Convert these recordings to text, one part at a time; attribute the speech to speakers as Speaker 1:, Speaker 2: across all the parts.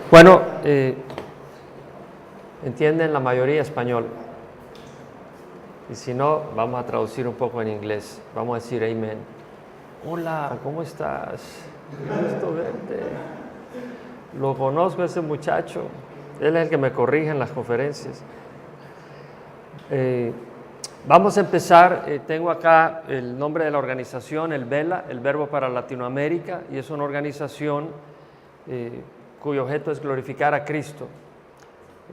Speaker 1: Bueno, entienden la mayoría español. Y si no, vamos a traducir un poco en inglés. Vamos a decir amén. Hola, ¿cómo estás? Qué gusto verte. Lo conozco a ese muchacho. Él es el que me corrige en las conferencias. Vamos a empezar. Tengo acá el nombre de la organización, el VELA, el Verbo para Latinoamérica, y es una organización cuyo objeto es glorificar a Cristo.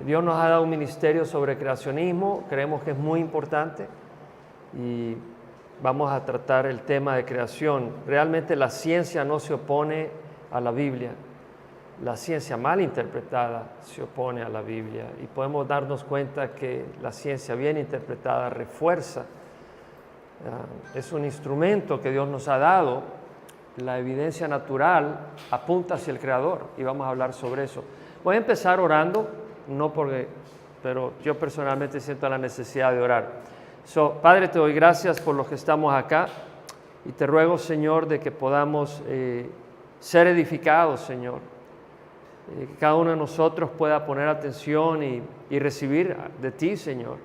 Speaker 1: Dios nos ha dado un ministerio sobre creacionismo, creemos que es muy importante y vamos a tratar el tema de creación. Realmente la ciencia no se opone a la Biblia, la ciencia mal interpretada se opone a la Biblia y podemos darnos cuenta que la ciencia bien interpretada refuerza, es un instrumento que Dios nos ha dado. La evidencia natural apunta hacia el Creador y vamos a hablar sobre eso. Voy a empezar orando, pero yo personalmente siento la necesidad de orar. Padre, te doy gracias por los que estamos acá y te ruego, Señor, de que podamos ser edificados, Señor. Que cada uno de nosotros pueda poner atención y recibir de ti, Señor.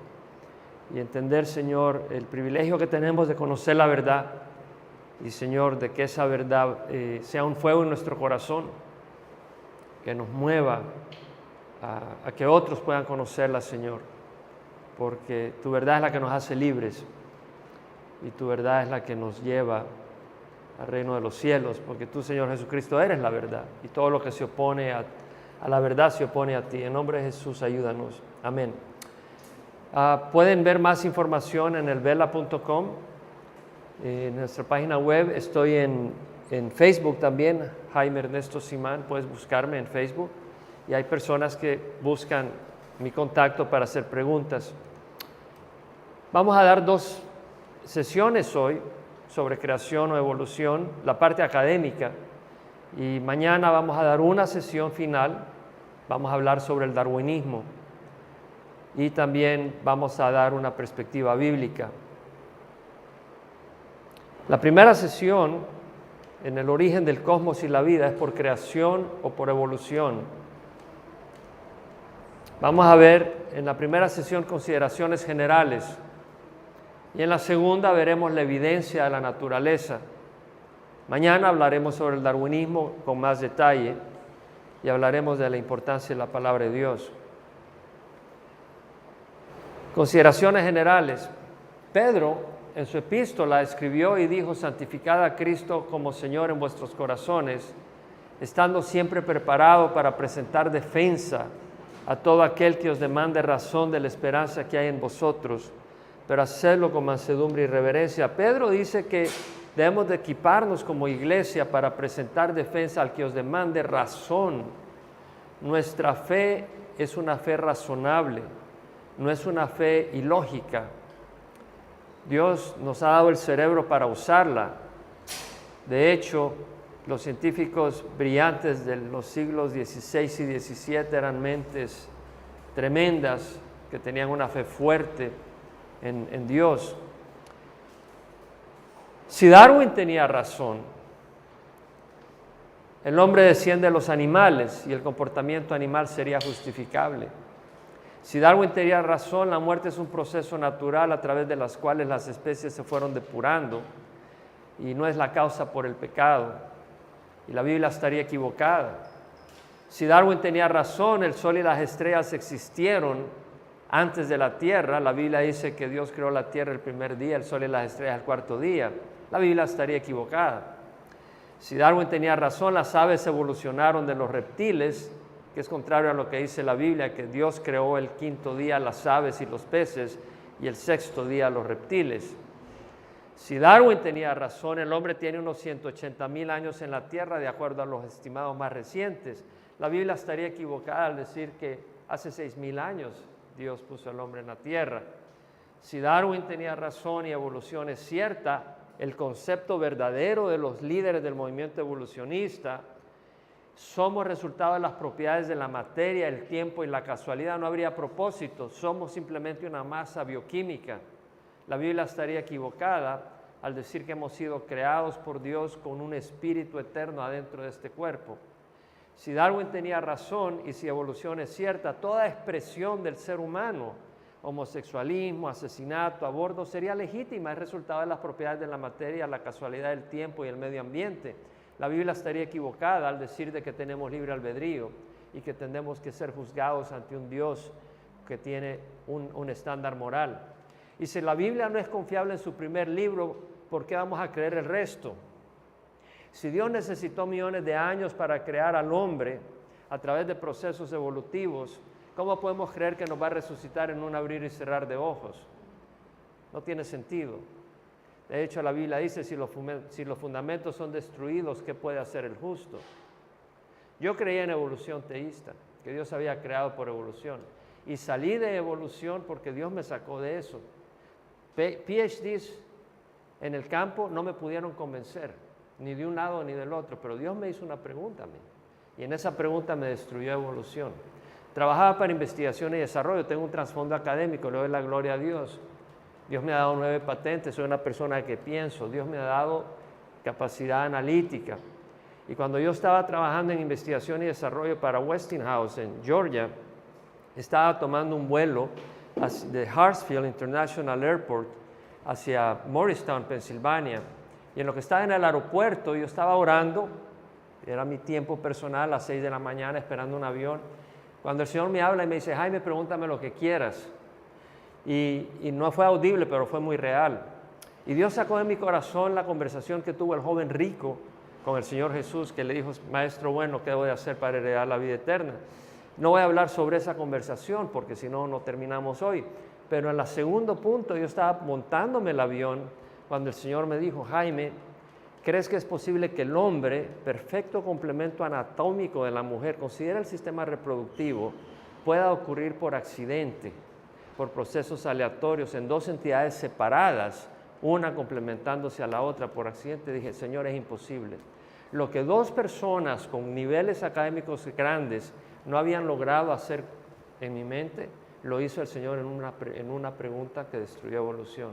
Speaker 1: Y entender, Señor, el privilegio que tenemos de conocer la verdad. Y, Señor, de que esa verdad sea un fuego en nuestro corazón, que nos mueva a que otros puedan conocerla, Señor, porque tu verdad es la que nos hace libres y tu verdad es la que nos lleva al reino de los cielos, porque tú, Señor Jesucristo, eres la verdad y todo lo que se opone a la verdad se opone a ti. En nombre de Jesús, ayúdanos. Amén. Pueden ver más información en elvela.com. En nuestra página web, estoy en Facebook también, Jaime Ernesto Simán, puedes buscarme en Facebook y hay personas que buscan mi contacto para hacer preguntas. Vamos a dar 2 sesiones hoy sobre creación o evolución, la parte académica, y mañana vamos a dar una sesión final, vamos a hablar sobre el darwinismo y también vamos a dar una perspectiva bíblica. La primera sesión en el origen del cosmos y la vida es por creación o por evolución. Vamos a ver en la primera sesión consideraciones generales y en la segunda veremos la evidencia de la naturaleza. Mañana hablaremos sobre el darwinismo con más detalle y hablaremos de la importancia de la palabra de Dios. Consideraciones generales. Pedro en su epístola escribió y dijo: santificad a Cristo como Señor en vuestros corazones, estando siempre preparado para presentar defensa a todo aquel que os demande razón de la esperanza que hay en vosotros, pero hacedlo con mansedumbre y reverencia. Pedro dice que debemos de equiparnos como iglesia para presentar defensa al que os demande razón. Nuestra fe es una fe razonable, no es una fe ilógica. Dios nos ha dado el cerebro para usarla. De hecho, los científicos brillantes de los siglos XVI y XVII eran mentes tremendas que tenían una fe fuerte en Dios. Si Darwin tenía razón, el hombre desciende de los animales y el comportamiento animal sería justificable. Si Darwin tenía razón, la muerte es un proceso natural a través de las cuales las especies se fueron depurando y no es la causa por el pecado, y la Biblia estaría equivocada. Si Darwin tenía razón, el sol y las estrellas existieron antes de la tierra. La Biblia dice que Dios creó la tierra el primer día, el sol y las estrellas el cuarto día. La Biblia estaría equivocada. Si Darwin tenía razón, las aves evolucionaron de los reptiles, que es contrario a lo que dice la Biblia, que Dios creó el quinto día las aves y los peces y el sexto día los reptiles. Si Darwin tenía razón, el hombre tiene unos 180,000 años en la tierra de acuerdo a los estimados más recientes. La Biblia estaría equivocada al decir que hace 6,000 años Dios puso al hombre en la tierra. Si Darwin tenía razón y evolución es cierta, el concepto verdadero de los líderes del movimiento evolucionista, somos resultado de las propiedades de la materia, el tiempo y la casualidad, no habría propósito, somos simplemente una masa bioquímica. La Biblia estaría equivocada al decir que hemos sido creados por Dios con un espíritu eterno adentro de este cuerpo. Si Darwin tenía razón y si evolución es cierta, toda expresión del ser humano, homosexualismo, asesinato, aborto, sería legítima, es resultado de las propiedades de la materia, la casualidad del tiempo y el medio ambiente. La Biblia estaría equivocada al decir de que tenemos libre albedrío y que tenemos que ser juzgados ante un Dios que tiene un estándar moral. Y si la Biblia no es confiable en su primer libro, ¿por qué vamos a creer el resto? Si Dios necesitó millones de años para crear al hombre a través de procesos evolutivos, ¿cómo podemos creer que nos va a resucitar en un abrir y cerrar de ojos? No tiene sentido. De hecho, la Biblia dice, si los fundamentos son destruidos, ¿qué puede hacer el justo? Yo creía en evolución teísta, que Dios había creado por evolución. Y salí de evolución porque Dios me sacó de eso. PhDs en el campo no me pudieron convencer, ni de un lado ni del otro, pero Dios me hizo una pregunta a mí. Y en esa pregunta me destruyó evolución. Trabajaba para investigación y desarrollo, tengo un trasfondo académico, le doy la gloria a Dios. Dios me ha dado 9 patentes, soy una persona que pienso, Dios me ha dado capacidad analítica. Y cuando yo estaba trabajando en investigación y desarrollo para Westinghouse en Georgia, estaba tomando un vuelo de Hartsfield International Airport hacia Morristown, Pensilvania. Y en lo que estaba en el aeropuerto, yo estaba orando, era mi tiempo personal, a las 6 de la mañana, esperando un avión. Cuando el Señor me habla y me dice, Jaime, pregúntame lo que quieras. Y no fue audible, pero fue muy real. Y Dios sacó de mi corazón la conversación que tuvo el joven rico con el Señor Jesús, que le dijo, Maestro bueno, ¿qué debo de hacer para heredar la vida eterna? No voy a hablar sobre esa conversación, porque si no, no terminamos hoy. Pero en el segundo punto, yo estaba montándome el avión, cuando el Señor me dijo, Jaime, ¿crees que es posible que el hombre, perfecto complemento anatómico de la mujer, considera el sistema reproductivo, pueda ocurrir por accidente, por procesos aleatorios en 2 entidades separadas, una complementándose a la otra por accidente? Dije, Señor, es imposible. Lo que 2 personas con niveles académicos grandes no habían logrado hacer en mi mente, lo hizo el Señor en una pregunta que destruyó evolución.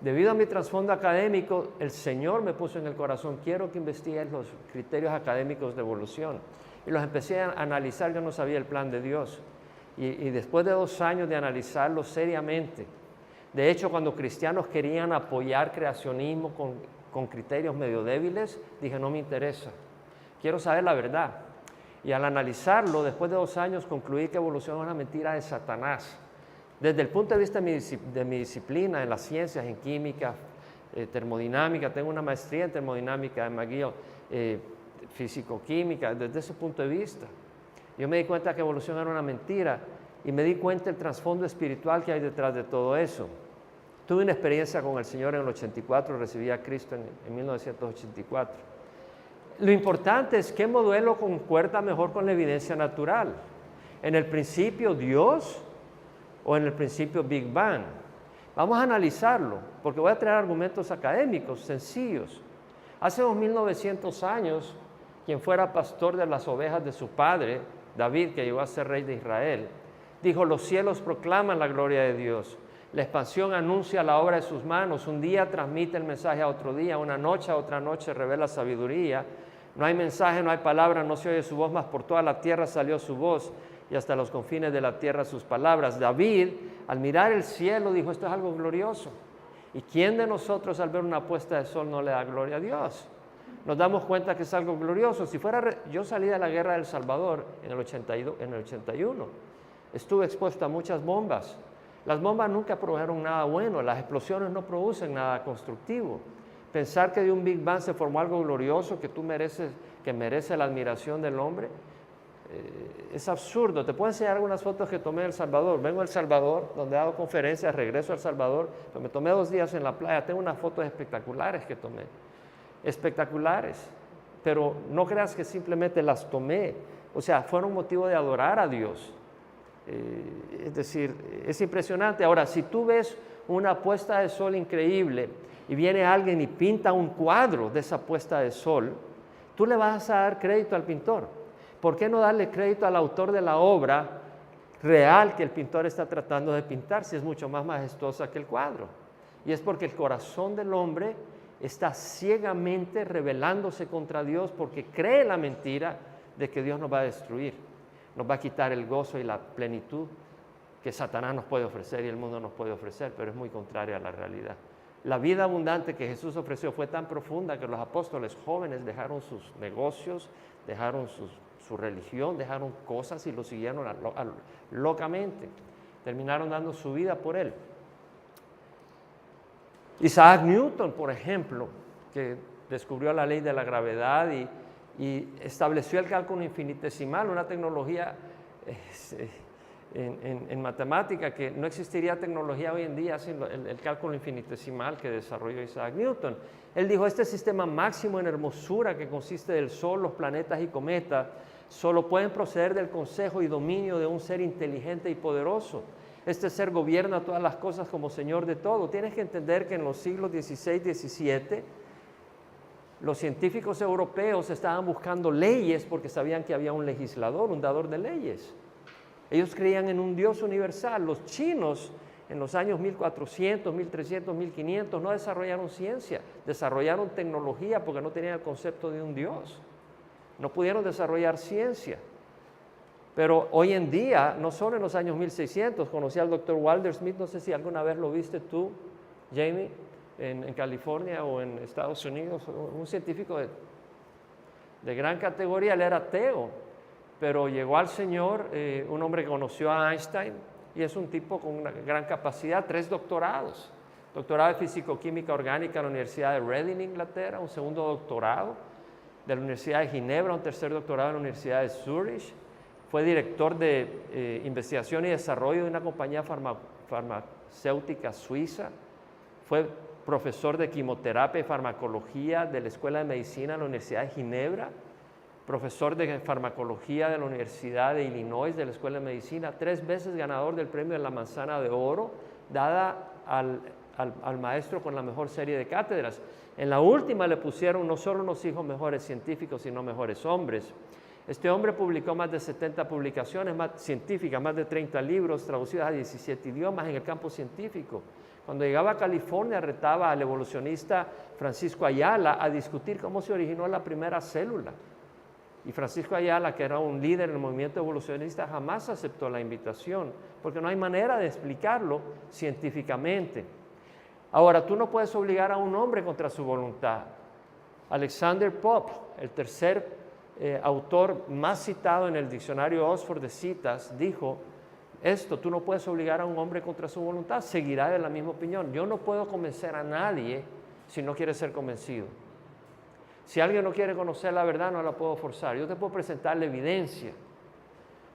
Speaker 1: Debido a mi trasfondo académico, el Señor me puso en el corazón, quiero que investigues los criterios académicos de evolución. Y los empecé a analizar, yo no sabía el plan de Dios. Y después de 2 años de analizarlo seriamente, de hecho, cuando cristianos querían apoyar creacionismo con criterios medio débiles, dije, no me interesa, quiero saber la verdad. Y al analizarlo, después de 2 años, concluí que evolución es una mentira de Satanás. Desde el punto de vista de mi disciplina, en las ciencias, en química, termodinámica, tengo una maestría en termodinámica en McGill, físico-química, desde ese punto de vista. Yo me di cuenta que evolución era una mentira y me di cuenta del trasfondo espiritual que hay detrás de todo eso. Tuve una experiencia con el Señor en el 84, recibí a Cristo en 1984. Lo importante es qué modelo concuerda mejor con la evidencia natural. En el principio Dios o en el principio Big Bang. Vamos a analizarlo, porque voy a traer argumentos académicos sencillos. Hace 2900 años, quien fuera pastor de las ovejas de su padre, David, que llegó a ser rey de Israel, dijo, los cielos proclaman la gloria de Dios. La expansión anuncia la obra de sus manos. Un día transmite el mensaje a otro día, una noche a otra noche revela sabiduría. No hay mensaje, no hay palabra, no se oye su voz, mas por toda la tierra salió su voz y hasta los confines de la tierra sus palabras. David, al mirar el cielo, dijo, esto es algo glorioso. ¿Y quién de nosotros al ver una puesta de sol no le da gloria a Dios? Nos damos cuenta que es algo glorioso. Yo salí de la guerra del Salvador en el 81. Estuve expuesto a muchas bombas. Las bombas nunca produjeron nada bueno, las explosiones no producen nada constructivo. Pensar que de un Big Bang se formó algo glorioso que merece la admiración del hombre, es absurdo. Te puedo enseñar algunas fotos que tomé en El Salvador. Vengo a El Salvador, donde he dado conferencias, regreso a El Salvador, pero me tomé 2 días en la playa. Tengo unas fotos espectaculares que tomé, espectaculares, pero no creas que simplemente las tomé, o sea, fueron motivo de adorar a Dios. Es decir, es impresionante. Ahora, si tú ves una puesta de sol increíble y viene alguien y pinta un cuadro de esa puesta de sol, tú le vas a dar crédito al pintor. ¿Por qué no darle crédito al autor de la obra real que el pintor está tratando de pintar, si es mucho más majestuosa que el cuadro? Y es porque el corazón del hombre está ciegamente rebelándose contra Dios porque cree la mentira de que Dios nos va a destruir, nos va a quitar el gozo y la plenitud que Satanás nos puede ofrecer y el mundo nos puede ofrecer, pero es muy contraria a la realidad. La vida abundante que Jesús ofreció fue tan profunda que los apóstoles jóvenes dejaron sus negocios, dejaron su religión, dejaron cosas y lo siguieron locamente. Terminaron dando su vida por él. Isaac Newton, por ejemplo, que descubrió la ley de la gravedad y estableció el cálculo infinitesimal, una tecnología en matemática que no existiría tecnología hoy en día sin el cálculo infinitesimal que desarrolló Isaac Newton. Él dijo, este sistema máximo en hermosura que consiste del Sol, los planetas y cometas, solo pueden proceder del consejo y dominio de un ser inteligente y poderoso. Este ser gobierna todas las cosas como Señor de todo. Tienes que entender que en los siglos XVI y XVII, los científicos europeos estaban buscando leyes porque sabían que había un legislador, un dador de leyes. Ellos creían en un Dios universal. Los chinos, en los años 1400, 1300, 1500, no desarrollaron ciencia, desarrollaron tecnología porque no tenían el concepto de un Dios. No pudieron desarrollar ciencia. Pero hoy en día, no solo en los años 1600, conocí al doctor Walter Smith, no sé si alguna vez lo viste tú, Jamie, en California o en Estados Unidos, un científico de gran categoría. Él era ateo, pero llegó al Señor, un hombre que conoció a Einstein, y es un tipo con una gran capacidad, 3 doctorados. Doctorado de Físico-Química Orgánica en la Universidad de Reading, Inglaterra, un segundo doctorado de la Universidad de Ginebra, un tercer doctorado en la Universidad de Zurich. Fue director de investigación y desarrollo de una compañía farmacéutica suiza. Fue profesor de quimioterapia y farmacología de la Escuela de Medicina de la Universidad de Ginebra. Profesor de farmacología de la Universidad de Illinois, de la Escuela de Medicina, 3 veces ganador del premio de la Manzana de Oro, dada al maestro con la mejor serie de cátedras. En la última le pusieron no solo unos hijos mejores científicos, sino mejores hombres. Este hombre publicó más de 70 publicaciones científicas, más de 30 libros traducidos a 17 idiomas en el campo científico. Cuando llegaba a California, retaba al evolucionista Francisco Ayala a discutir cómo se originó la primera célula. Y Francisco Ayala, que era un líder en el movimiento evolucionista, jamás aceptó la invitación, porque no hay manera de explicarlo científicamente. Ahora, tú no puedes obligar a un hombre contra su voluntad. Alexander Pope, el tercer autor más citado en el diccionario Oxford de citas, dijo esto: tú no puedes obligar a un hombre contra su voluntad, seguirá de la misma opinión. Yo no puedo convencer a nadie si no quiere ser convencido. Si alguien no quiere conocer la verdad, no la puedo forzar. Yo te puedo presentar la evidencia,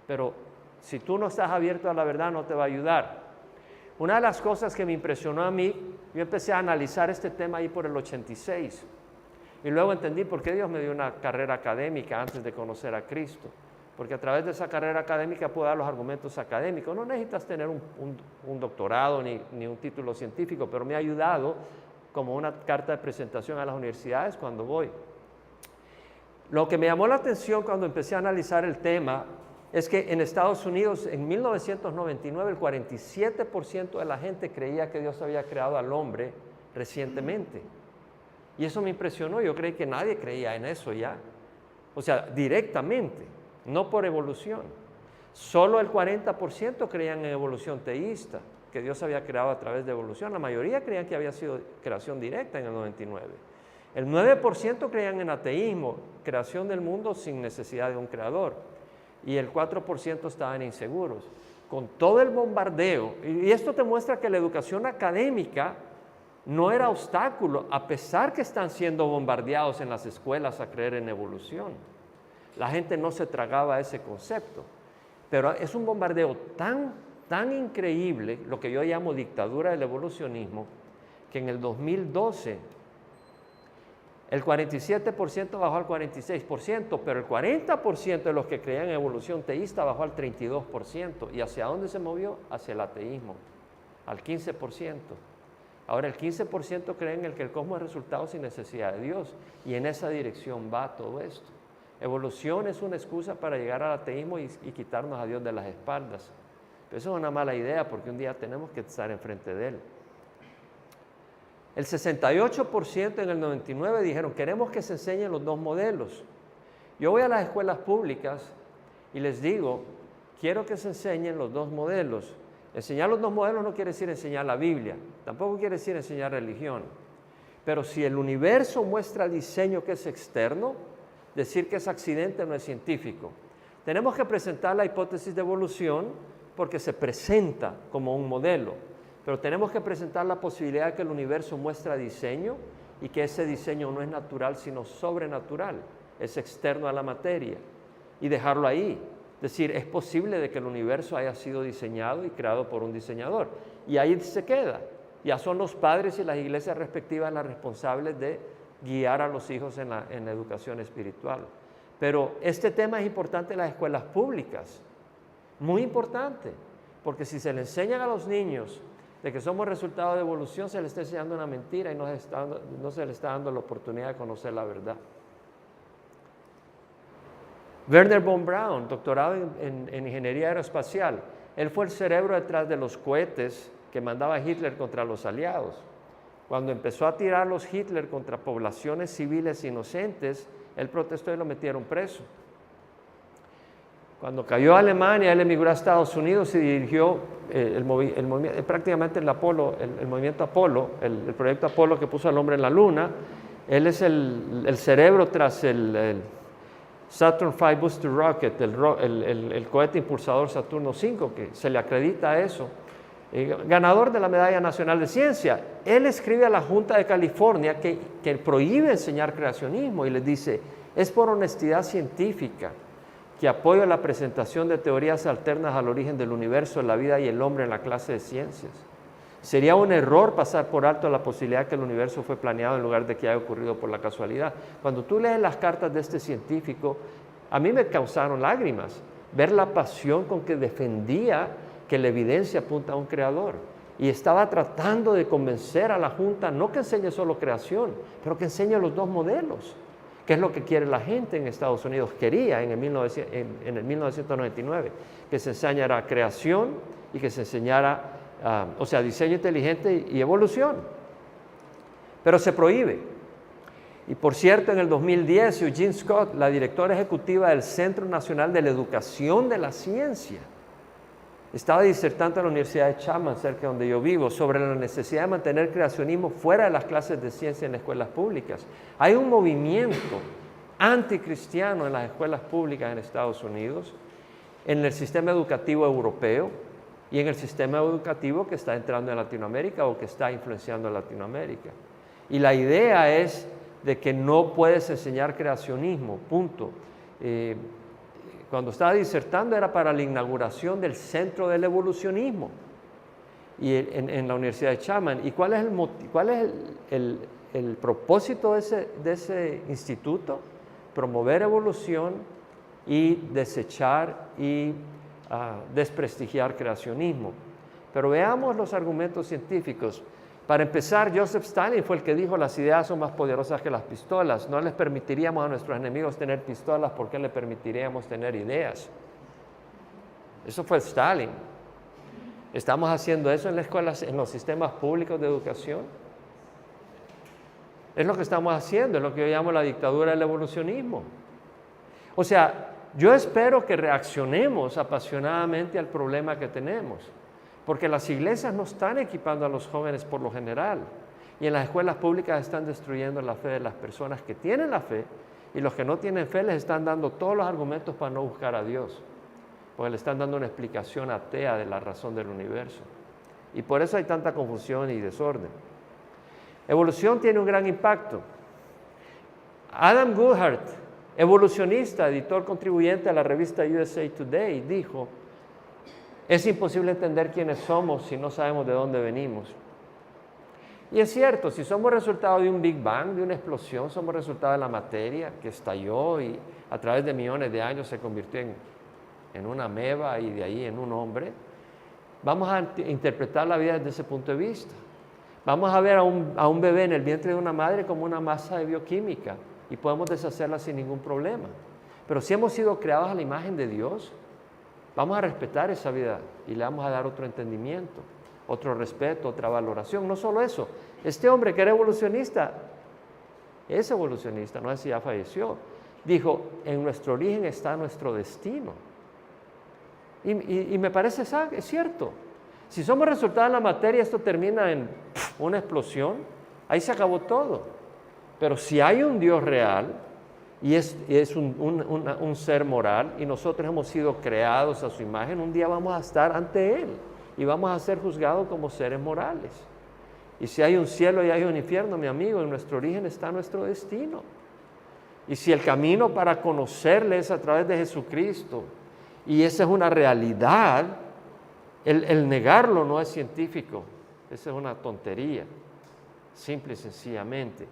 Speaker 1: pero si tú no estás abierto a la verdad, no te va a ayudar. Una de las cosas que me impresionó a mí, yo empecé a analizar este tema ahí por el 86, y luego entendí por qué Dios me dio una carrera académica antes de conocer a Cristo, porque a través de esa carrera académica puedo dar los argumentos académicos. No necesitas tener un doctorado ni un título científico, pero me ha ayudado como una carta de presentación a las universidades cuando voy. Lo que me llamó la atención cuando empecé a analizar el tema es que en Estados Unidos, en 1999, el 47% de la gente creía que Dios había creado al hombre recientemente. Y eso me impresionó. Yo creí que nadie creía en eso ya. O sea, directamente, no por evolución. Solo el 40% creían en evolución teísta, que Dios había creado a través de evolución. La mayoría creían que había sido creación directa en el 99. El 9% creían en ateísmo, creación del mundo sin necesidad de un creador. Y el 4% estaban inseguros. Con todo el bombardeo, y esto te muestra que la educación académica no era obstáculo, a pesar que están siendo bombardeados en las escuelas a creer en evolución. La gente no se tragaba ese concepto. Pero es un bombardeo tan increíble, lo que yo llamo dictadura del evolucionismo, que en el 2012 el 47% bajó al 46%, pero el 40% de los que creían en evolución teísta bajó al 32%. ¿Y hacia dónde se movió? Hacia el ateísmo, al 15%. Ahora el 15% creen en que el cosmos es resultado sin necesidad de Dios, y en esa dirección va todo esto. Evolución es una excusa para llegar al ateísmo y quitarnos a Dios de las espaldas. Pero eso es una mala idea, porque un día tenemos que estar enfrente de Él. El 68% en el 99 dijeron: queremos que se enseñen los dos modelos. Yo voy a las escuelas públicas y les digo, quiero que se enseñen los dos modelos. Enseñar los dos modelos no quiere decir enseñar la Biblia, tampoco quiere decir enseñar religión. Pero si el universo muestra diseño que es externo, decir que es accidente no es científico. Tenemos que presentar la hipótesis de evolución porque se presenta como un modelo, pero tenemos que presentar la posibilidad de que el universo muestra diseño y que ese diseño no es natural sino sobrenatural, es externo a la materia, y dejarlo ahí. Es decir, es posible de que el universo haya sido diseñado y creado por un diseñador, y ahí se queda. Ya son los padres y las iglesias respectivas las responsables de guiar a los hijos en la educación espiritual. Pero este tema es importante en las escuelas públicas, muy importante, porque si se le enseñan a los niños de que somos resultado de evolución, se les está enseñando una mentira y no se les está dando la oportunidad de conocer la verdad. Wernher von Braun, doctorado en ingeniería aeroespacial, él fue el cerebro detrás de los cohetes que mandaba Hitler contra los aliados. Cuando empezó a tirarlos Hitler contra poblaciones civiles inocentes, él protestó y lo metieron preso. Cuando cayó Alemania, él emigró a Estados Unidos y dirigió prácticamente el movimiento Apolo, el proyecto Apolo que puso al hombre en la luna. Él es el cerebro tras el Saturn V Booster Rocket, el cohete impulsador Saturno V, que se le acredita a eso. Ganador de la Medalla Nacional de Ciencia. Él escribe a la Junta de California que prohíbe enseñar creacionismo y les dice, es por honestidad científica que apoyo la presentación de teorías alternas al origen del universo, la vida y el hombre en la clase de ciencias. Sería un error pasar por alto la posibilidad que el universo fue planeado en lugar de que haya ocurrido por la casualidad. Cuando tú lees las cartas de este científico, a mí me causaron lágrimas ver la pasión con que defendía que la evidencia apunta a un creador. Y estaba tratando de convencer a la Junta, no que enseñe solo creación, pero que enseñe los dos modelos, que es lo que quiere la gente en Estados Unidos. Quería en el 1999 que se enseñara creación y que se enseñara, diseño inteligente y evolución. Pero se prohíbe. Y por cierto, en el 2010, Eugene Scott, la directora ejecutiva del Centro Nacional de la Educación de la Ciencia, estaba disertando en la Universidad de Chapman, cerca de donde yo vivo, sobre la necesidad de mantener creacionismo fuera de las clases de ciencia en las escuelas públicas. Hay un movimiento anticristiano en las escuelas públicas en Estados Unidos, en el sistema educativo europeo y en el sistema educativo que está entrando en Latinoamérica o que está influenciando a Latinoamérica. Y la idea es de que no puedes enseñar creacionismo, punto. Cuando estaba disertando era para la inauguración del Centro del Evolucionismo y en la Universidad de Chapman. ¿Y cuál es el propósito de ese instituto? Promover evolución y desechar y desprestigiar creacionismo. Pero veamos los argumentos científicos. Para empezar, Joseph Stalin fue el que dijo las ideas son más poderosas que las pistolas. No les permitiríamos a nuestros enemigos tener pistolas, ¿por qué le permitiríamos tener ideas? Eso fue Stalin. ¿Estamos haciendo eso en las escuelas, en los sistemas públicos de educación? Es lo que estamos haciendo, es lo que yo llamo la dictadura del evolucionismo. O sea, yo espero que reaccionemos apasionadamente al problema que tenemos. Porque las iglesias no están equipando a los jóvenes por lo general. Y en las escuelas públicas están destruyendo la fe de las personas que tienen la fe. Y los que no tienen fe les están dando todos los argumentos para no buscar a Dios. Porque le están dando una explicación atea de la razón del universo. Y por eso hay tanta confusión y desorden. Evolución tiene un gran impacto. Adam Goodhart, evolucionista, editor contribuyente a la revista USA Today, dijo: es imposible entender quiénes somos si no sabemos de dónde venimos. Y es cierto, si somos resultado de un Big Bang, de una explosión, somos resultado de la materia que estalló y a través de millones de años se convirtió en una ameba y de ahí en un hombre, vamos a interpretar la vida desde ese punto de vista. Vamos a ver a un bebé en el vientre de una madre como una masa de bioquímica y podemos deshacerla sin ningún problema. Pero si hemos sido creados a la imagen de Dios, vamos a respetar esa vida y le vamos a dar otro entendimiento, otro respeto, otra valoración. No solo eso, este hombre que era evolucionista, es evolucionista, no sé si ya falleció, dijo, en nuestro origen está nuestro destino. Y me parece, es cierto. Si somos resultado de la materia, esto termina en una explosión, ahí se acabó todo. Pero si hay un Dios real, y es un ser moral, y nosotros hemos sido creados a su imagen, un día vamos a estar ante Él, y vamos a ser juzgados como seres morales. Y si hay un cielo y hay un infierno, mi amigo, en nuestro origen está nuestro destino. Y si el camino para conocerle es a través de Jesucristo, y esa es una realidad, el negarlo no es científico, esa es una tontería, simple y sencillamente.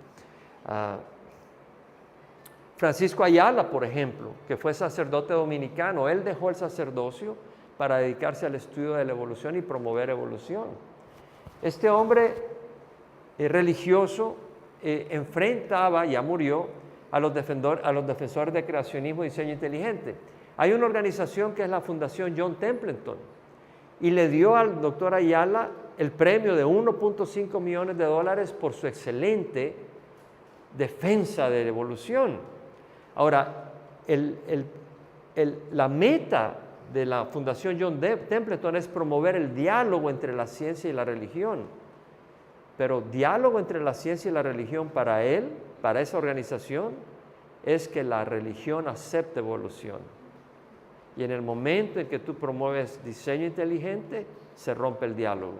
Speaker 1: Francisco Ayala, por ejemplo, que fue sacerdote dominicano, él dejó el sacerdocio para dedicarse al estudio de la evolución y promover evolución. Este hombre religioso enfrentaba, ya murió, a los defensores de creacionismo y diseño inteligente. Hay una organización que es la Fundación John Templeton y le dio al doctor Ayala el premio de $1.5 millones por su excelente defensa de la evolución. Ahora, la meta de la Fundación John Templeton es promover el diálogo entre la ciencia y la religión. Pero diálogo entre la ciencia y la religión para él, para esa organización, es que la religión acepte evolución. Y en el momento en que tú promueves diseño inteligente, se rompe el diálogo.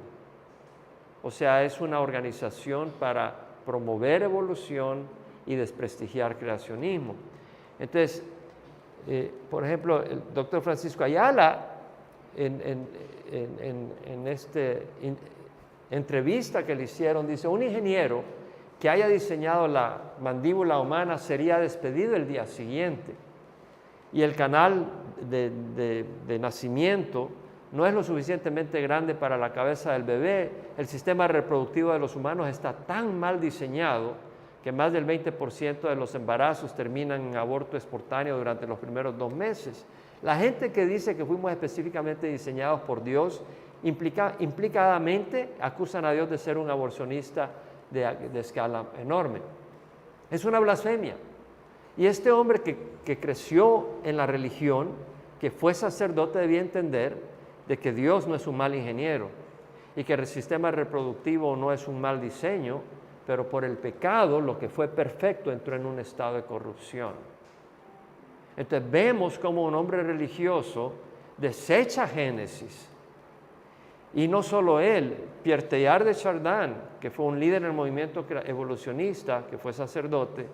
Speaker 1: O sea, es una organización para promover evolución y desprestigiar creacionismo. Entonces, por ejemplo, el doctor Francisco Ayala, en esta entrevista que le hicieron, dice, un ingeniero que haya diseñado la mandíbula humana sería despedido el día siguiente. Y el canal de nacimiento no es lo suficientemente grande para la cabeza del bebé. El sistema reproductivo de los humanos está tan mal diseñado que más del 20% de los embarazos terminan en aborto espontáneo durante los primeros 2 meses. La gente que dice que fuimos específicamente diseñados por Dios, implicadamente acusan a Dios de ser un aborcionista de escala enorme. Es una blasfemia. Y este hombre que creció en la religión, que fue sacerdote, debía entender de que Dios no es un mal ingeniero y que el sistema reproductivo no es un mal diseño, pero por el pecado lo que fue perfecto entró en un estado de corrupción. Entonces vemos como un hombre religioso desecha Génesis. Y no solo él, Pierre Teilhard de Chardin, que fue un líder en el movimiento evolucionista, que fue sacerdote,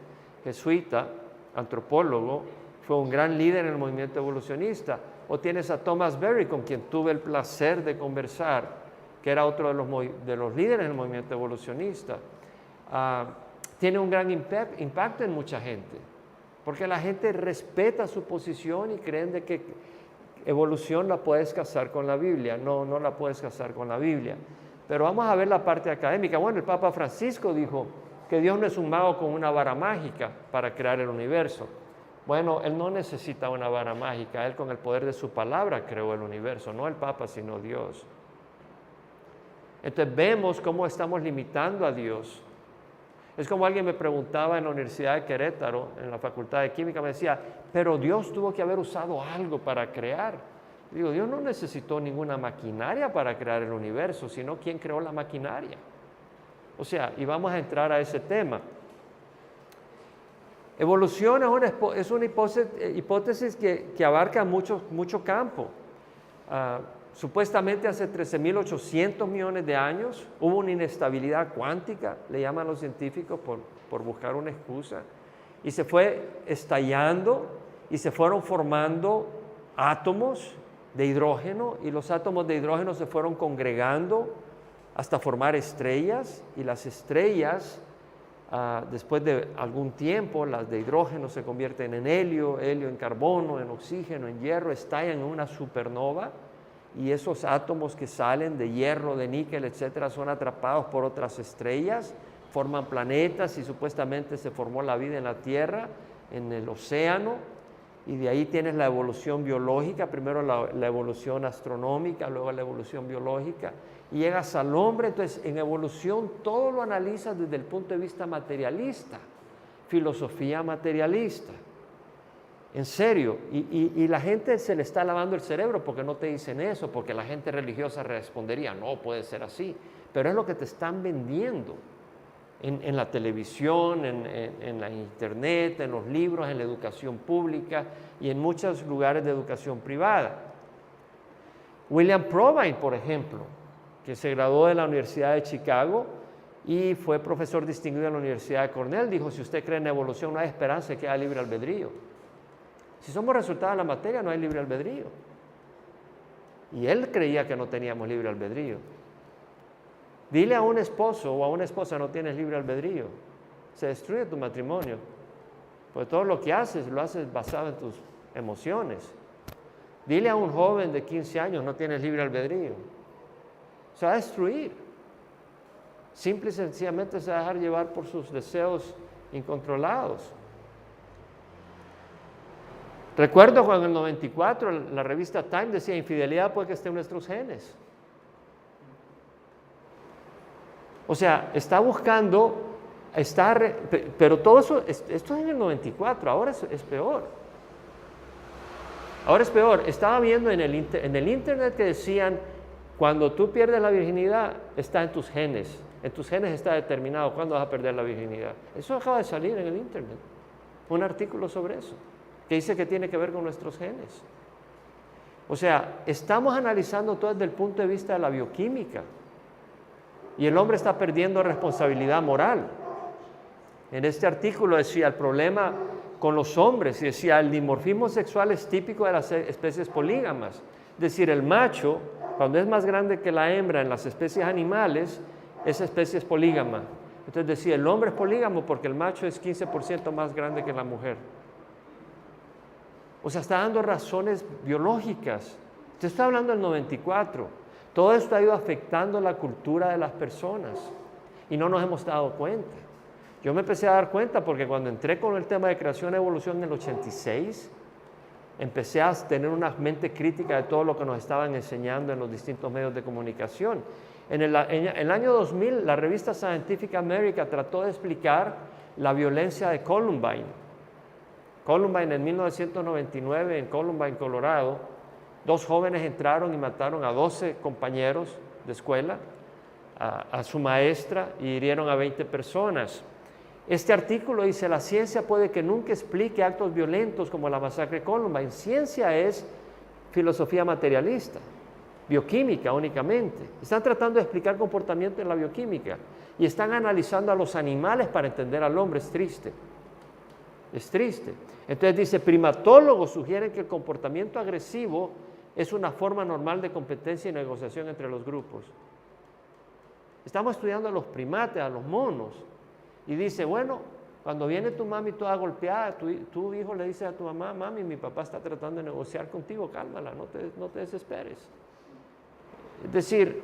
Speaker 1: jesuita, antropólogo, fue un gran líder en el movimiento evolucionista. O tienes a Thomas Berry, con quien tuve el placer de conversar, que era otro de los líderes en el movimiento evolucionista. Tiene un gran impacto en mucha gente, porque la gente respeta su posición y creen de que evolución la puedes casar con la Biblia. No la puedes casar con la Biblia. Pero vamos a ver la parte académica. Bueno, el Papa Francisco dijo que Dios no es un mago con una vara mágica para crear el universo. Bueno, Él no necesita una vara mágica. Él con el poder de su palabra creó el universo, no el Papa, sino Dios. Entonces vemos cómo estamos limitando a Dios. Es como alguien me preguntaba en la Universidad de Querétaro, en la Facultad de Química, me decía, pero Dios tuvo que haber usado algo para crear. Digo, Dios no necesitó ninguna maquinaria para crear el universo, sino ¿quién creó la maquinaria? O sea, y vamos a entrar a ese tema. Evolución es una hipótesis que abarca mucho campo. Supuestamente hace 13.800 millones de años hubo una inestabilidad cuántica, le llaman los científicos por buscar una excusa, y se fue estallando y se fueron formando átomos de hidrógeno, y los átomos de hidrógeno se fueron congregando hasta formar estrellas, y las estrellas, después de algún tiempo, las de hidrógeno se convierten en helio en carbono, en oxígeno, en hierro, estallan en una supernova. Y esos átomos que salen de hierro, de níquel, etcétera, son atrapados por otras estrellas, forman planetas y supuestamente se formó la vida en la Tierra, en el océano, y de ahí tienes la evolución biológica, primero la evolución astronómica, luego la evolución biológica, y llegas al hombre. Entonces en evolución todo lo analizas desde el punto de vista materialista, filosofía materialista. En serio, y la gente se le está lavando el cerebro porque no te dicen eso, porque la gente religiosa respondería, no puede ser así, pero es lo que te están vendiendo en la televisión, en la internet, en los libros, en la educación pública y en muchos lugares de educación privada. William Provine, por ejemplo, que se graduó de la Universidad de Chicago y fue profesor distinguido en la Universidad de Cornell, dijo, si usted cree en evolución no hay esperanza de que haya libre albedrío. Si somos resultado de la materia, no hay libre albedrío. Y él creía que no teníamos libre albedrío. Dile a un esposo o a una esposa, no tienes libre albedrío. Se destruye tu matrimonio. Porque todo lo que haces, lo haces basado en tus emociones. Dile a un joven de 15 años, no tienes libre albedrío. Se va a destruir. Simple y sencillamente se va a dejar llevar por sus deseos incontrolados. Recuerdo cuando en el 94 la revista Time decía, infidelidad puede que esté en nuestros genes. O sea, está buscando, pero todo eso, esto es en el 94, ahora es peor. Ahora es peor. Estaba viendo en el internet que decían, cuando tú pierdes la virginidad, está en tus genes. En tus genes está determinado cuándo vas a perder la virginidad. Eso acaba de salir en el internet. Un artículo sobre eso, que dice que tiene que ver con nuestros genes. O sea, estamos analizando todo desde el punto de vista de la bioquímica. Y el hombre está perdiendo responsabilidad moral. En este artículo decía, el problema con los hombres, y decía, el dimorfismo sexual es típico de las especies polígamas. Es decir, el macho, cuando es más grande que la hembra en las especies animales, esa especie es polígama. Entonces decía, el hombre es polígamo porque el macho es 15% más grande que la mujer. O sea, está dando razones biológicas. Te estoy hablando del 94. Todo esto ha ido afectando la cultura de las personas y no nos hemos dado cuenta. Yo me empecé a dar cuenta porque cuando entré con el tema de creación y evolución en el 86, empecé a tener una mente crítica de todo lo que nos estaban enseñando en los distintos medios de comunicación. En el año 2000, la revista Scientific American trató de explicar la violencia de Columbine. Columbine en 1999, en Columbine, Colorado, 2 jóvenes entraron y mataron a 12 compañeros de escuela, a su maestra, y hirieron a 20 personas. Este artículo dice, la ciencia puede que nunca explique actos violentos como la masacre de Columbine. Ciencia es filosofía materialista, bioquímica únicamente. Están tratando de explicar comportamiento en la bioquímica y están analizando a los animales para entender al hombre. Es triste. Es triste. Entonces dice, primatólogos sugieren que el comportamiento agresivo es una forma normal de competencia y negociación entre los grupos. Estamos estudiando a los primates, a los monos, y dice, bueno, cuando viene tu mami toda golpeada, tu hijo le dice a tu mamá, mami, mi papá está tratando de negociar contigo, cálmala, no te desesperes. Es decir,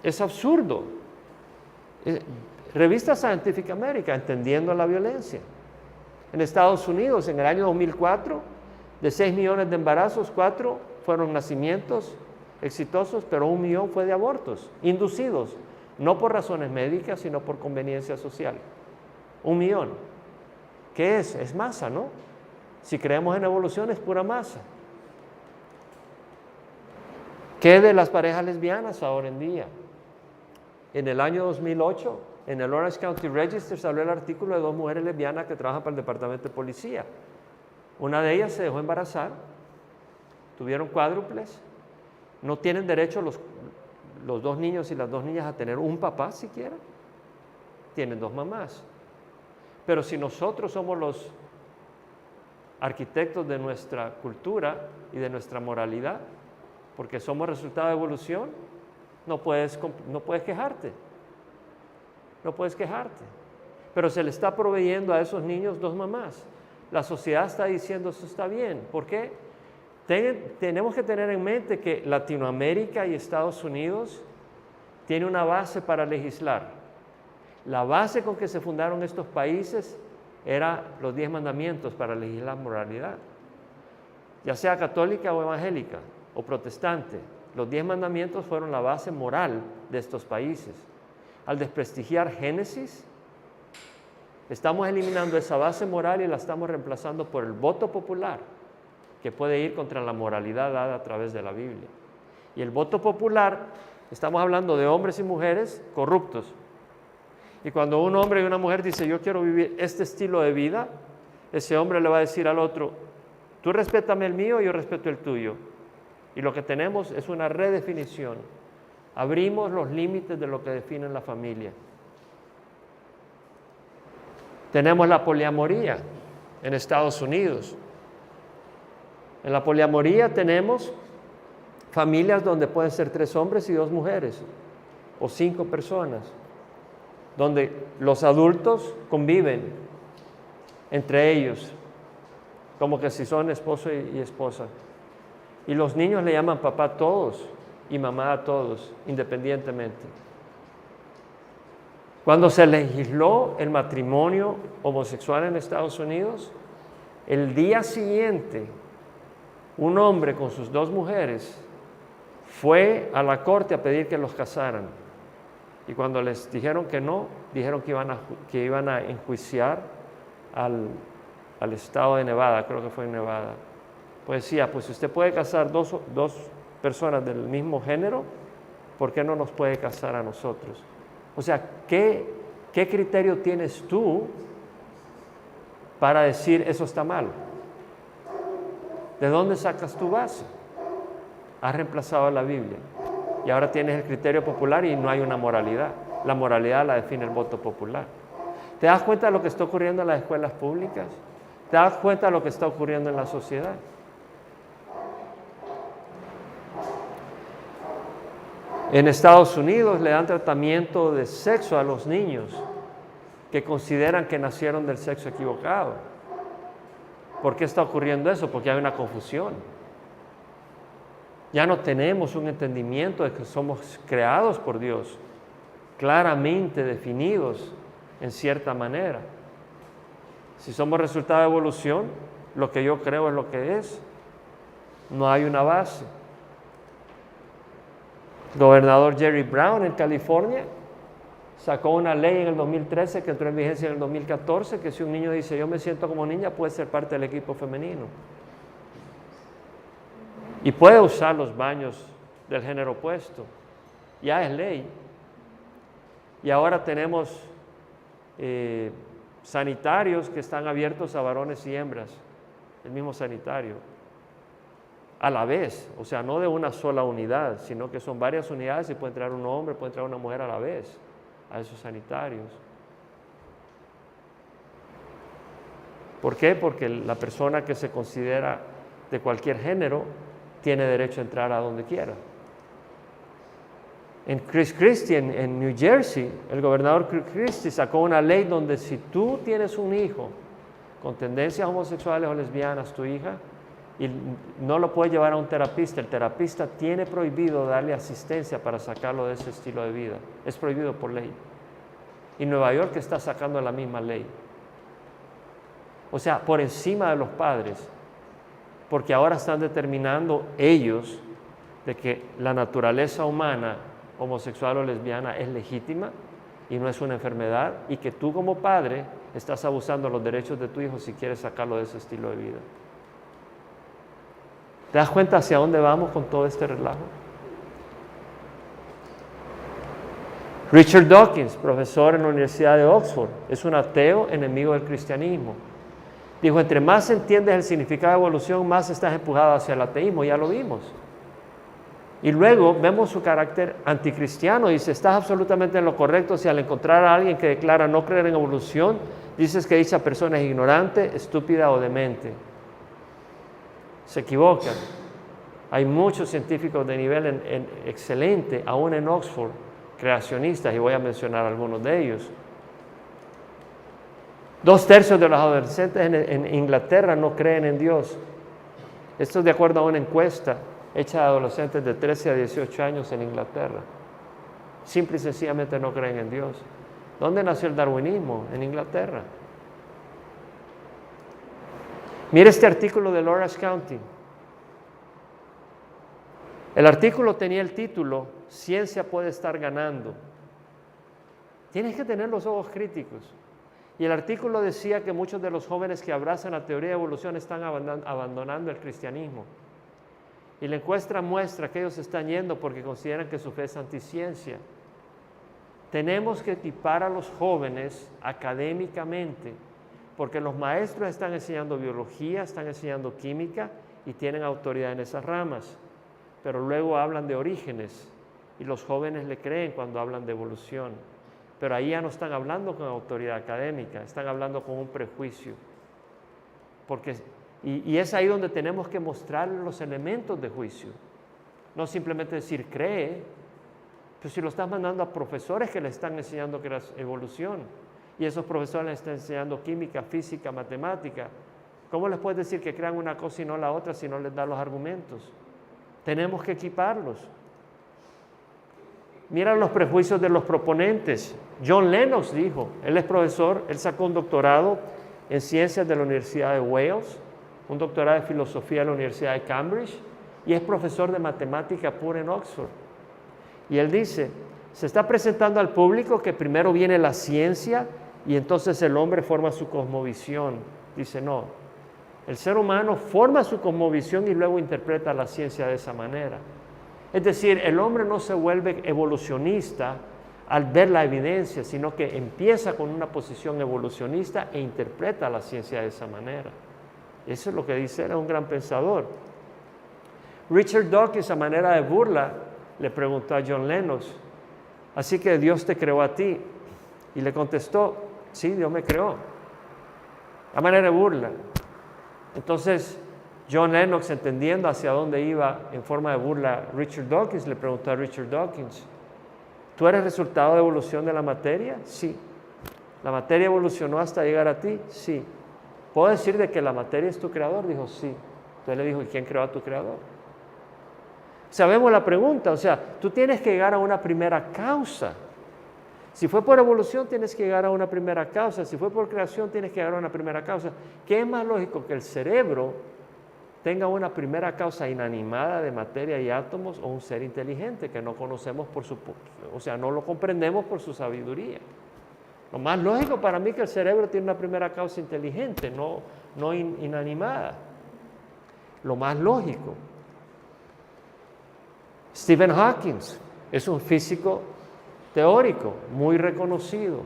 Speaker 1: es absurdo. Revista Scientific American, entendiendo la violencia. En Estados Unidos, en el año 2004, de 6 millones de embarazos, 4 fueron nacimientos exitosos, pero 1 millón fue de abortos, inducidos, no por razones médicas, sino por conveniencia social. 1 millón. ¿Qué es? Es masa, ¿no? Si creemos en evolución, es pura masa. ¿Qué de las parejas lesbianas ahora en día? En el año 2008, en el Orange County Register salió el artículo de 2 mujeres lesbianas que trabajan para el departamento de policía. Una de ellas se dejó embarazar, tuvieron cuádruples, no tienen derecho los 2 niños y las 2 niñas a tener un papá siquiera, tienen 2 mamás. Pero si nosotros somos los arquitectos de nuestra cultura y de nuestra moralidad, porque somos resultado de evolución, no puedes quejarte. No puedes quejarte. Pero se le está proveyendo a esos niños 2 mamás. La sociedad está diciendo eso está bien. ¿Por qué? Tenemos que tener en mente que Latinoamérica y Estados Unidos tiene una base para legislar. La base con que se fundaron estos países era los 10 mandamientos para legislar moralidad. Ya sea católica o evangélica o protestante, los 10 mandamientos fueron la base moral de estos países. Al desprestigiar Génesis, Estamos eliminando esa base moral y la estamos reemplazando por el voto popular, que puede ir contra la moralidad dada a través de la Biblia. Y el voto popular, estamos hablando de hombres y mujeres corruptos. Y cuando un hombre y una mujer dice, yo quiero vivir este estilo de vida, ese hombre le va a decir al otro, tú respétame el mío, yo respeto el tuyo. Y lo que tenemos es una redefinición. Abrimos los límites de lo que define la familia. Tenemos la poliamoría en Estados Unidos. En la poliamoría tenemos familias donde pueden ser 3 hombres y 2 mujeres, o 5 personas, donde los adultos conviven entre ellos, como que si son esposo y esposa. Y los niños le llaman papá a todos y mamá a todos, independientemente. Cuando se legisló el matrimonio homosexual en Estados Unidos, el día siguiente, un hombre con sus 2 mujeres fue a la corte a pedir que los casaran. Y cuando les dijeron que no, dijeron que iban a enjuiciar al estado de Nevada, creo que fue en Nevada. Pues decía, pues si usted puede casar dos personas del mismo género, ¿por qué no nos puede casar a nosotros? O sea, ¿qué criterio tienes tú para decir eso está mal? ¿De dónde sacas tu base? Has reemplazado la Biblia y ahora tienes el criterio popular y no hay una moralidad. La moralidad la define el voto popular. ¿Te das cuenta de lo que está ocurriendo en las escuelas públicas? ¿Te das cuenta de lo que está ocurriendo en la sociedad? En Estados Unidos le dan tratamiento de sexo a los niños que consideran que nacieron del sexo equivocado. ¿Por qué está ocurriendo eso? Porque hay una confusión. Ya no tenemos un entendimiento de que somos creados por Dios, claramente definidos en cierta manera. Si somos resultado de evolución, lo que yo creo es lo que es. No hay una base. El gobernador Jerry Brown en California sacó una ley en el 2013 que entró en vigencia en el 2014, que si un niño dice yo me siento como niña, puede ser parte del equipo femenino. Y puede usar los baños del género opuesto. Ya es ley. Y ahora tenemos sanitarios que están abiertos a varones y hembras, el mismo sanitario, a la vez, o sea, no de una sola unidad, sino que son varias unidades y puede entrar un hombre, puede entrar una mujer a la vez a esos sanitarios. ¿Por qué? Porque la persona que se considera de cualquier género tiene derecho a entrar a donde quiera. En Chris Christie, en New Jersey, el gobernador Chris Christie sacó una ley donde si tú tienes un hijo con tendencias homosexuales o lesbianas, tu hija, y no lo puedes llevar a un terapista, el terapista tiene prohibido darle asistencia para sacarlo de ese estilo de vida. Es prohibido por ley. Y Nueva York está sacando la misma ley. O sea, por encima de los padres, porque ahora están determinando ellos de que la naturaleza humana homosexual o lesbiana es legítima y no es una enfermedad, y que tú como padre estás abusando de los derechos de tu hijo si quieres sacarlo de ese estilo de vida. ¿Te das cuenta hacia dónde vamos con todo este relajo? Richard Dawkins, profesor en la Universidad de Oxford, es un ateo enemigo del cristianismo. Dijo, entre más entiendes el significado de evolución, más estás empujado hacia el ateísmo, ya lo vimos. Y luego vemos su carácter anticristiano, dice, estás absolutamente en lo correcto si al encontrar a alguien que declara no creer en evolución, dices que dicha persona es ignorante, estúpida o demente. Se equivocan. Hay muchos científicos de nivel excelente, aún en Oxford, creacionistas, y voy a mencionar algunos de ellos. 2/3 de los adolescentes en Inglaterra no creen en Dios. Esto es de acuerdo a una encuesta hecha de adolescentes de 13 a 18 años en Inglaterra. Simple y sencillamente no creen en Dios. ¿Dónde nació el darwinismo? En Inglaterra. Mire este artículo de Orange County. El artículo tenía el título, Ciencia puede estar ganando. Tienes que tener los ojos críticos. Y el artículo decía que muchos de los jóvenes que abrazan la teoría de evolución están abandonando el cristianismo. Y la encuesta muestra que ellos están yendo porque consideran que su fe es anticiencia. Tenemos que equipar a los jóvenes académicamente, porque los maestros están enseñando biología, están enseñando química y tienen autoridad en esas ramas, pero luego hablan de orígenes y los jóvenes le creen cuando hablan de evolución. Pero ahí ya no están hablando con autoridad académica, están hablando con un prejuicio. Y es ahí donde tenemos que mostrar los elementos de juicio. No simplemente decir cree, pero si lo estás mandando a profesores que le están enseñando que es evolución, y esos profesores les están enseñando química, física, matemática, ¿cómo les puedes decir que crean una cosa y no la otra si no les das los argumentos? Tenemos que equiparlos. Mira los prejuicios de los proponentes. John Lennox dijo, él es profesor, él sacó un doctorado en ciencias de la Universidad de Wales, un doctorado de filosofía de la Universidad de Cambridge y es profesor de matemática pura en Oxford. Y él dice, se está presentando al público que primero viene la ciencia y entonces el hombre forma su cosmovisión. Dice, no, el ser humano forma su cosmovisión y luego interpreta la ciencia de esa manera. Es decir, el hombre no se vuelve evolucionista al ver la evidencia, sino que empieza con una posición evolucionista e interpreta la ciencia de esa manera. Eso es lo que dice, era un gran pensador. Richard Dawkins, a manera de burla, le preguntó a John Lennox, así que Dios te creó a ti. Y le contestó, sí, Dios me creó. A manera de burla. Entonces, John Lennox, entendiendo hacia dónde iba en forma de burla Richard Dawkins, le preguntó a Richard Dawkins, ¿tú eres resultado de evolución de la materia? Sí. ¿La materia evolucionó hasta llegar a ti? Sí. ¿Puedo decir de que la materia es tu creador? Dijo, sí. Entonces le dijo, ¿y quién creó a tu creador? Sabemos la pregunta, o sea, tú tienes que llegar a una primera causa. Si fue por evolución, tienes que llegar a una primera causa. Si fue por creación, tienes que llegar a una primera causa. ¿Qué es más lógico que el cerebro tenga una primera causa inanimada de materia y átomos o un ser inteligente que no conocemos no lo comprendemos por su sabiduría? Lo más lógico para mí es que el cerebro tiene una primera causa inteligente, no inanimada. Lo más lógico. Stephen Hawking es un físico teórico muy reconocido.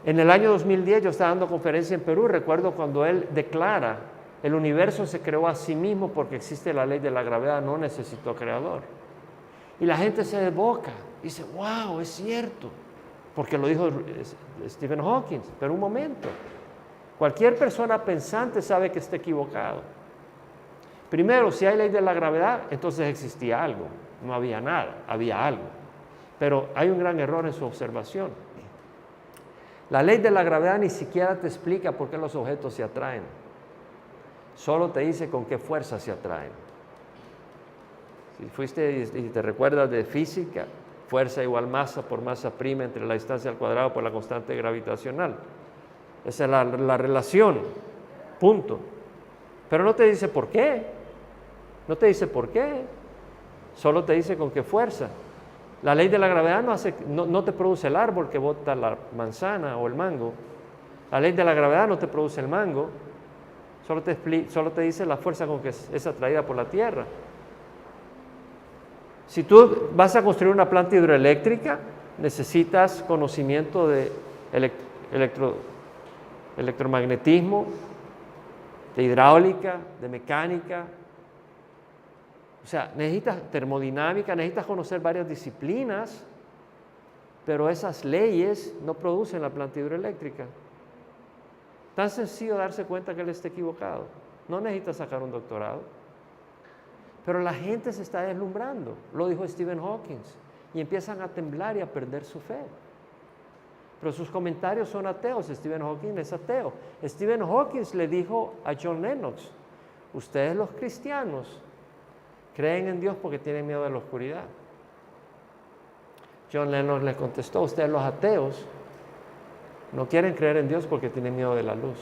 Speaker 1: En el año 2010 yo estaba dando conferencia en Perú, recuerdo cuando él declara, el universo se creó a sí mismo porque existe la ley de la gravedad, no necesitó creador. Y la gente se desboca, dice, wow, es cierto, porque lo dijo Stephen Hawking, pero un momento, cualquier persona pensante sabe que está equivocado. Primero, si hay ley de la gravedad, entonces existía algo, no había nada, había algo. Pero hay un gran error en su observación. La ley de la gravedad ni siquiera te explica por qué los objetos se atraen. Solo te dice con qué fuerza se atraen. Si fuiste y te recuerdas de física, fuerza igual masa por masa prima entre la distancia al cuadrado por la constante gravitacional. Esa es la relación, punto. Pero no te dice por qué. No te dice por qué. Solo te dice con qué fuerza. La ley de la gravedad no te produce el árbol que bota la manzana o el mango. La ley de la gravedad no te produce el mango. Solo te dice la fuerza con que es atraída por la Tierra. Si tú vas a construir una planta hidroeléctrica, necesitas conocimiento de electromagnetismo, de hidráulica, de mecánica. O sea, necesitas termodinámica, necesitas conocer varias disciplinas, pero esas leyes no producen la planta hidroeléctrica. Tan sencillo darse cuenta que él está equivocado. No necesita sacar un doctorado. Pero la gente se está deslumbrando, lo dijo Stephen Hawking, y empiezan a temblar y a perder su fe. Pero sus comentarios son ateos. Stephen Hawking es ateo. Stephen Hawking le dijo a John Lennox, ustedes los cristianos creen en Dios porque tienen miedo de la oscuridad. John Lennox le contestó, ustedes los ateos no quieren creer en Dios porque tienen miedo de la luz.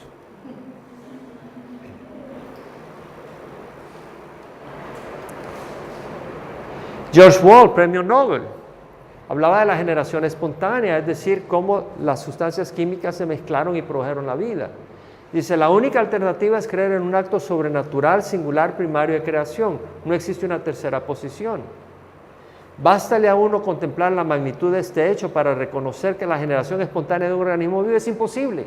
Speaker 1: George Wall, premio Nobel, Hablaba de la generación espontánea, es decir, cómo las sustancias químicas se mezclaron y produjeron la vida. Dice, la única alternativa es creer en un acto sobrenatural, singular, primario de creación. No existe una tercera posición. Bástale a uno contemplar la magnitud de este hecho para reconocer que la generación espontánea de un organismo vivo es imposible.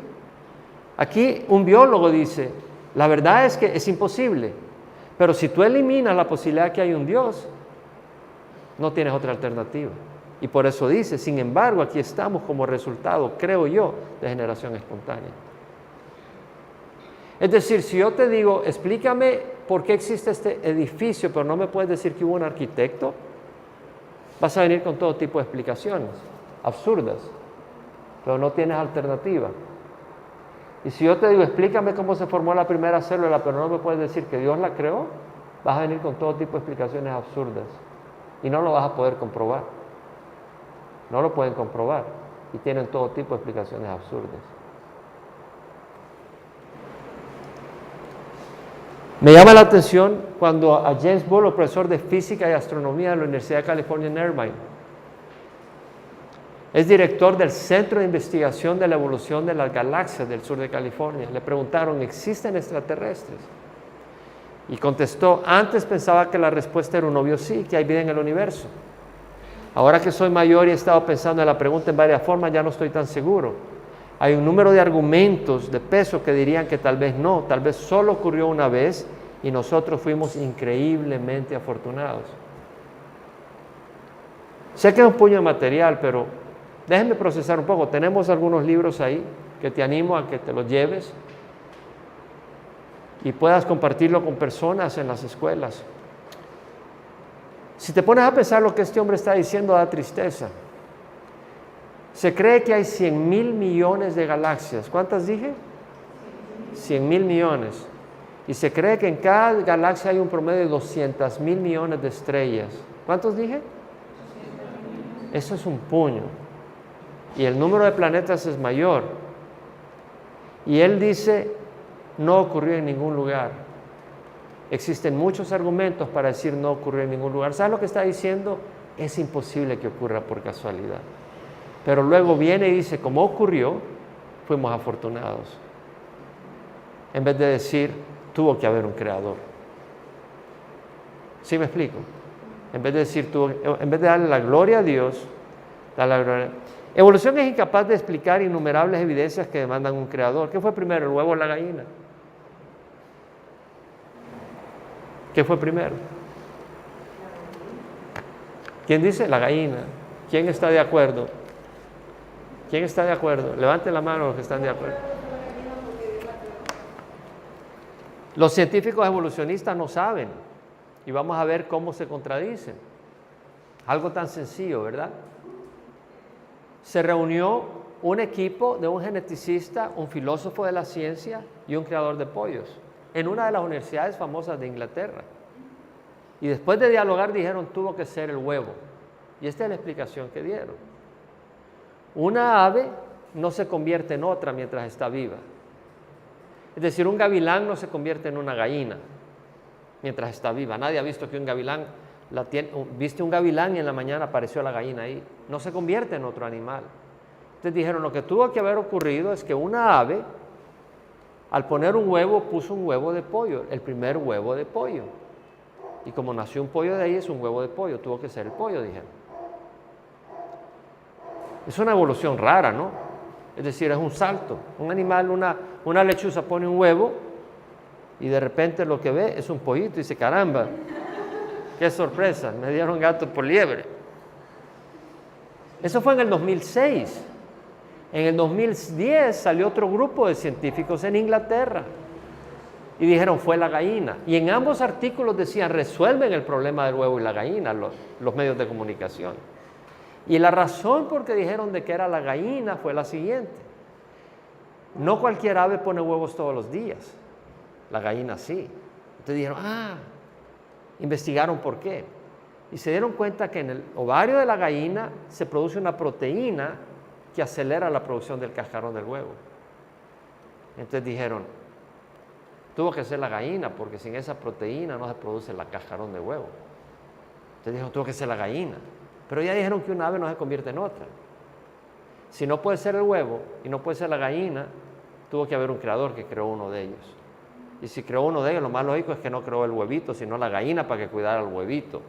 Speaker 1: Aquí un biólogo dice, la verdad es que es imposible, pero si tú eliminas la posibilidad de que hay un Dios, no tienes otra alternativa. Y por eso dice, sin embargo, aquí estamos como resultado, creo yo, de generación espontánea. Es decir, si yo te digo, explícame por qué existe este edificio, pero no me puedes decir que hubo un arquitecto, vas a venir con todo tipo de explicaciones, absurdas, pero no tienes alternativa. Y si yo te digo, explícame cómo se formó la primera célula, pero no me puedes decir que Dios la creó, vas a venir con todo tipo de explicaciones absurdas. Y no lo vas a poder comprobar. No lo pueden comprobar. Y tienen todo tipo de explicaciones absurdas. Me llama la atención cuando a James Bullock, profesor de física y astronomía de la Universidad de California en Irvine, es director del Centro de Investigación de la Evolución de las Galaxias del sur de California. Le preguntaron, ¿existen extraterrestres? Y contestó, antes pensaba que la respuesta era un obvio sí, que hay vida en el universo. Ahora que soy mayor y he estado pensando en la pregunta en varias formas, ya no estoy tan seguro. Hay un número de argumentos de peso que dirían que tal vez no, tal vez solo ocurrió una vez y nosotros fuimos increíblemente afortunados. Sé que es un puño de material, pero déjenme procesar un poco. Tenemos algunos libros ahí que te animo a que te los lleves y puedas compartirlo con personas en las escuelas. Si te pones a pensar lo que este hombre está diciendo, da tristeza. Se cree que hay 100,000 millones de galaxias. ¿Cuántas dije? 100,000 millones. Y se cree que en cada galaxia hay un promedio de 200,000 millones de estrellas. ¿Cuántos dije? Eso es un puño. Y el número de planetas es mayor. Y él dice, no ocurrió en ningún lugar. Existen muchos argumentos para decir no ocurrió en ningún lugar. ¿Sabes lo que está diciendo? Es imposible que ocurra por casualidad. Pero luego viene y dice, como ocurrió, fuimos afortunados. En vez de decir, tuvo que haber un creador. ¿Sí me explico? En vez de decir, en vez de darle la gloria a Dios, darle la gloria. Evolución es incapaz de explicar innumerables evidencias que demandan un creador. ¿Qué fue primero, el huevo o la gallina? ¿Qué fue primero? ¿Quién dice? La gallina. ¿Quién está de acuerdo? ¿Quién está de acuerdo? Levanten la mano los que están de acuerdo. Los científicos evolucionistas no saben y vamos a ver cómo se contradicen. Algo tan sencillo, ¿verdad? Se reunió un equipo de un geneticista, un filósofo de la ciencia y un criador de pollos en una de las universidades famosas de Inglaterra. Y después de dialogar dijeron, tuvo que ser el huevo. Y esta es la explicación que dieron. Una ave no se convierte en otra mientras está viva. Es decir, un gavilán no se convierte en una gallina mientras está viva. Nadie ha visto que un gavilán, viste un gavilán y en la mañana apareció la gallina ahí. No se convierte en otro animal. Entonces dijeron, lo que tuvo que haber ocurrido es que una ave, al poner un huevo, puso un huevo de pollo, el primer huevo de pollo. Y como nació un pollo de ahí, es un huevo de pollo, tuvo que ser el pollo, dijeron. Es una evolución rara, ¿no? Es decir, es un salto. Un animal, una lechuza pone un huevo y de repente lo que ve es un pollito y dice, caramba, qué sorpresa, me dieron gato por liebre. Eso fue en el 2006. En el 2010 salió otro grupo de científicos en Inglaterra y dijeron, fue la gallina. Y en ambos artículos decían, resuelven el problema del huevo y la gallina, los medios de comunicación. Y la razón por qué dijeron de que era la gallina fue la siguiente. No cualquier ave pone huevos todos los días. La gallina sí. Entonces dijeron, investigaron por qué. Y se dieron cuenta que en el ovario de la gallina se produce una proteína que acelera la producción del cascarón del huevo. Entonces dijeron, tuvo que ser la gallina, porque sin esa proteína no se produce el cascarón de huevo. Entonces dijeron, tuvo que ser la gallina. Pero ya dijeron que una ave no se convierte en otra. Si no puede ser el huevo y no puede ser la gallina, tuvo que haber un creador que creó uno de ellos. Y si creó uno de ellos, lo más lógico es que no creó el huevito, sino la gallina para que cuidara el huevito.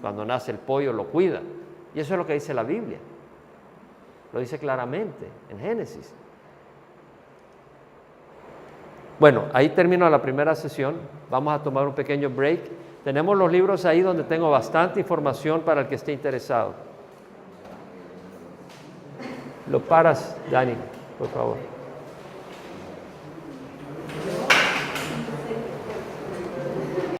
Speaker 1: Cuando nace el pollo lo cuida. Y eso es lo que dice la Biblia. Lo dice claramente en Génesis. Bueno, ahí termino la primera sesión. Vamos a tomar un pequeño break. Tenemos los libros ahí donde tengo bastante información para el que esté interesado. Lo paras, Dani, por favor.